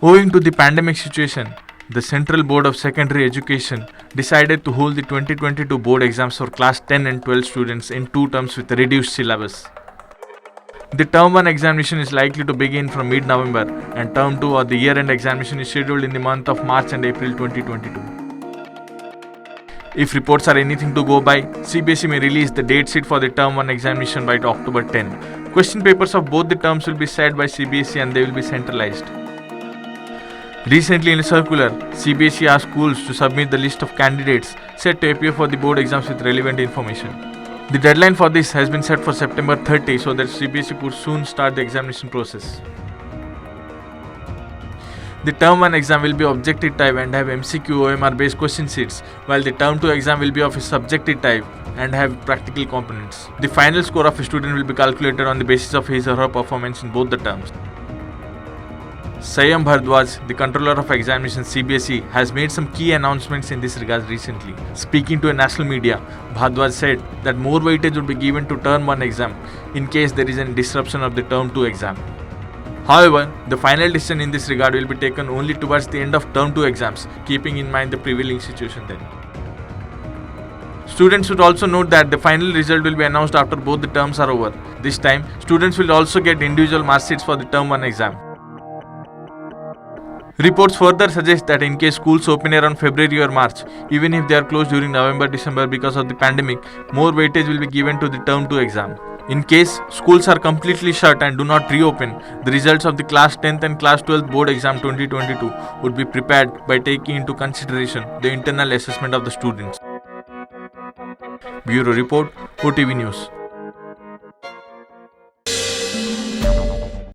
Owing to the pandemic situation, the Central Board of Secondary Education decided to hold the 2022 board exams for class 10 and 12 students in 2 terms with a reduced syllabus. The Term 1 examination is likely to begin from mid-November, and Term 2 or the year-end examination is scheduled in the month of March and April 2022. If reports are anything to go by, CBSE may release the date sheet for the Term 1 examination by October 10. Question papers of both the terms will be set by CBSE and they will be centralized. Recently in a circular, CBSE asked schools to submit the list of candidates set to appear for the board exams with relevant information. The deadline for this has been set for September 30 so that CBSE could soon start the examination process. The Term 1 exam will be objective type and have MCQ OMR based question sheets, while the Term 2 exam will be of a subjective type and have practical components. The final score of a student will be calculated on the basis of his or her performance in both the terms. Sayam Bhardwaj, the controller of examinations CBSE, has made some key announcements in this regard recently. Speaking to a national media, Bhardwaj said that more weightage would be given to Term 1 exam in case there is a disruption of the Term 2 exam. However, the final decision in this regard will be taken only towards the end of Term 2 exams, keeping in mind the prevailing situation then. Students should also note that the final result will be announced after both the terms are over. This time, students will also get individual mark sheets for the Term 1 exam. Reports further suggest that in case schools open around February or March, even if they are closed during November-December because of the pandemic, more weightage will be given to the Term 2 exam. In case schools are completely shut and do not reopen, the results of the Class 10th and Class 12th Board Exam 2022 would be prepared by taking into consideration the internal assessment of the students. Bureau Report, OTV News.